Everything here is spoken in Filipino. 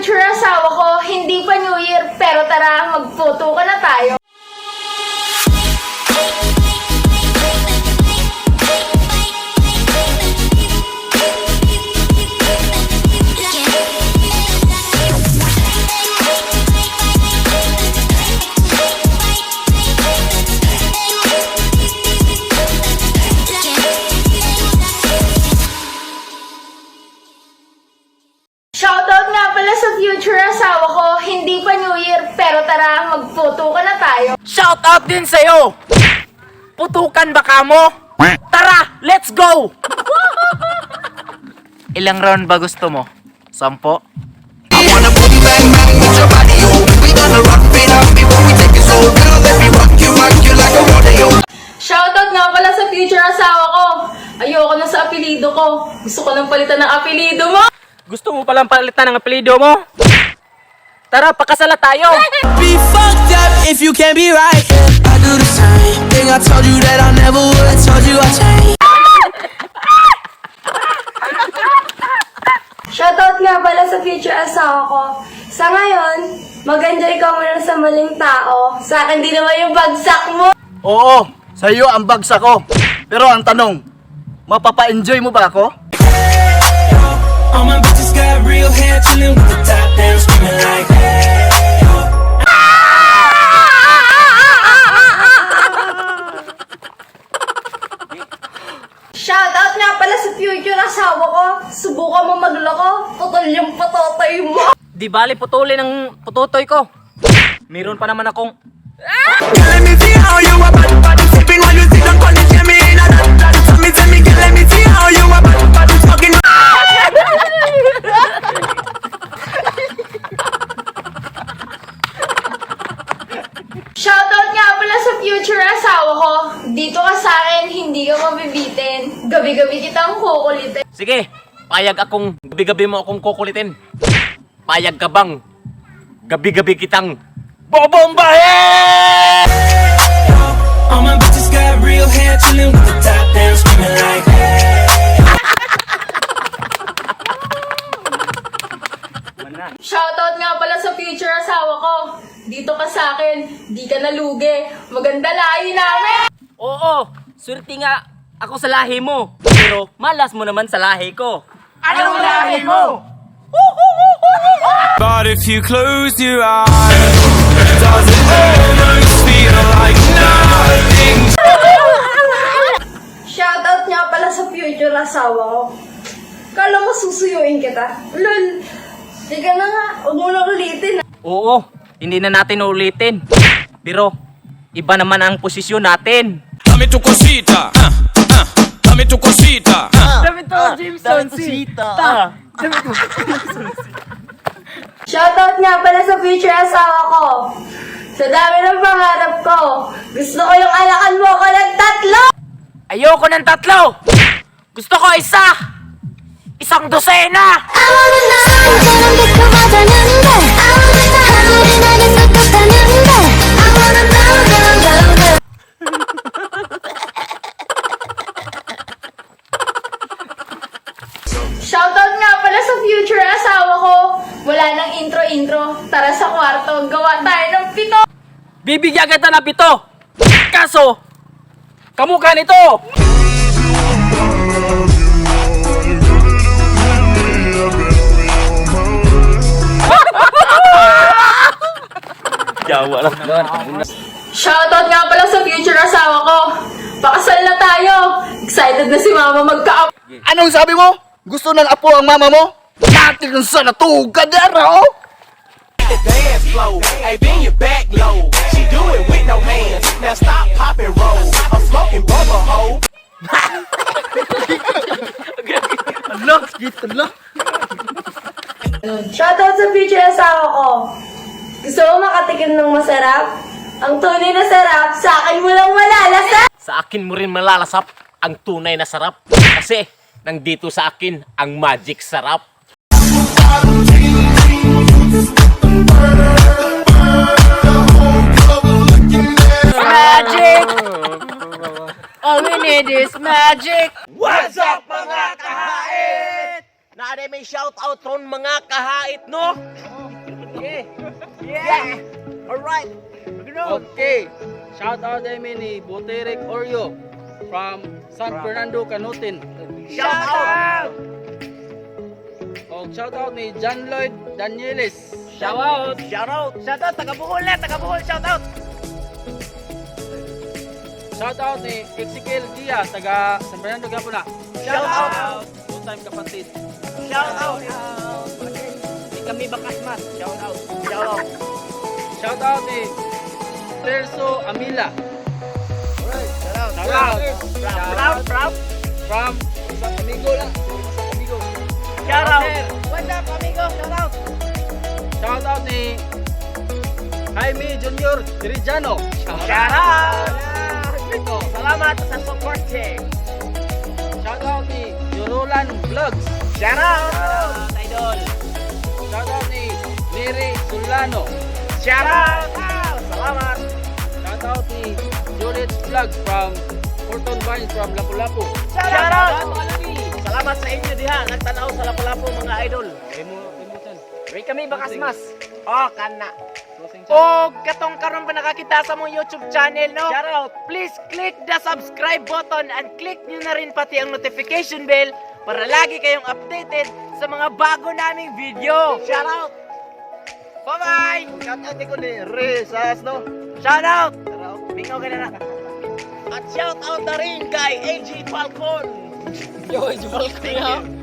future asawa ko, hindi pa New Year, pero tara, mag-photo ka na tayo. Shoutout nga pala sa future asawa ko, hindi pa New Year, pero tara, mag-photo ka na tayo. Shoutout din sa'yo! Putukan ba ka mo? Tara, let's go! Ilang round ba gusto mo? 10? I wanna booty bang bang with your body, oh. We gonna rock it up before we take it so real. Let me rock you like a rodeo. Shoutout nga pala sa future asawa ko. Ayoko na sa apelido ko. Gusto ko nang palitan ng apelido mo. Gusto mo palang palitan ng apelido mo? Tara, pakasala tayo! Be fucked up if you can't be right. I do the same thing. I told you that I never would. I told you I changed. Shoutout nga pala sa future asawa ko. Sa ngayon, mag-enjoy ka muna sa maling tao. Sa akin di naman yung bagsak mo. Oo, sa iyo ang bagsak ko. Pero ang tanong, mapapa-enjoy mo ba ako? All my bitches got real hair, chillin' with the top down, screaming like hey. Shoutout nga pala sa future asawa ko. Subukan mo magloko. Putol yung patotoy mo. Di bali putulin ang pututoy ko. Meron pa naman akong... Let me see how you about to sipping while you sit down, calling me in a that. Tell me, let me see how you about to fucking. Shoutout nga pala sa future asawa ko. Dito ka sa akin, hindi ka mabibitin. Gabi-gabi kitang kukulitin. Sige, payag akong gabi-gabi mo akong kukulitin. Payag ka bang gabi-gabi kitang bobombahin? All my bitches got real hair, chillin' with the top down, screaming like hey. Shoutout nga pala sa future asawa ko. Dito ka sa akin, di ka nalugi. Maganda lahi namin. Oo, swerte nga ako sa lahi mo. Pero malas mo naman sa lahi ko. Anong lahi mo? But if you close your eyes, does it almost feel like nothing? Shoutout nga pala sa future asawa ko. Kala mo susuyuin kita? Lol, di ka na nga. Huwag mo na ulitin. Oo, hindi na natin ulitin. Pero iba naman ang posisyon natin. Dame tu cosita, dame tu cosita. Dami to, Jameson, sita. Shoutout nga pala sa future asawa ko. Sa dami ng pangarap ko, gusto ko yung anakan mo ko ng 3. Ayoko ng 3. Gusto ko isa. Isang dosena. Shoutout nga pala sa future asawa ko. Wala nang intro-intro. Tara sa kwarto, gawa tayo ng 7. Bibigyan kita ng 7. Kaso, kamukha nito. Yawa lang. Shoutout nga pala sa future asawa ko. Pakasal na tayo. Excited na si mama magka-up. Anong sabi mo? Gusto ng apo ang mama mo? Natin kung saan natugad oh! The dance flow, hey, bend your back low. She do it with no hands. Now stop, pop and roll. I'm smoking bubble hoe. Shoutout sa future asawa ko. Gusto mo makatikim ng masarap? Ang tunay na sarap, sa akin mo lang malalasap. Sa akin mo rin malalasap ang tunay na sarap. Kasi nandito sa akin ang magic sarap. Magic! All we need is magic! What's up mga kahait? Nade kay may shout out ron mga kahait, no? Yeah. Alright. Okay. Shout out namin ni Boteric Oreo from San Fernando, Canutin. Shout out. O shout out ni John Lloyd Danielis. Shout out. Shout out. Shout out. Taga Bohol na. Taga Bohol. Shout out. Shout out ni Ezekiel Gia, taga San Fernando, Gapuna. Shout out. Full time kapatid. Shout out. Di kami bakas mas. Shout out. Shout out. Shout out ni Terso Amila. Shout Shout out. out. From San Amigo lang. San Amigo. Shout out. What's up, amigo? Shout out. Shout out ni Jaime Junior Trijano. Shout out. Salamat sa support, eh. Shout out ni Yorolan Vlogs. Shout out. Idol. Shout out ni Neri Solano. Shout out. Salamat. Shout out ni Judith Vlogs from Fortune Vines from Lapu-Lapu. Shout out. Salamat sa inyo diha. Nagtanaw sa Lapu-Lapu, mga idol. Ray kami bakas mas. Oh, kana. O katong karon pa nakakita sa mong YouTube channel, no? Shout out. Please click the subscribe button and click nyo na rin pati ang notification bell para lagi kayong updated sa mga bago naming video. Shout out. Bye-bye. Shout out ko ni Rezas, no? Shout out. Bingaw ka na. At shout out na rin kay AG Falcon. Yo, Falcon.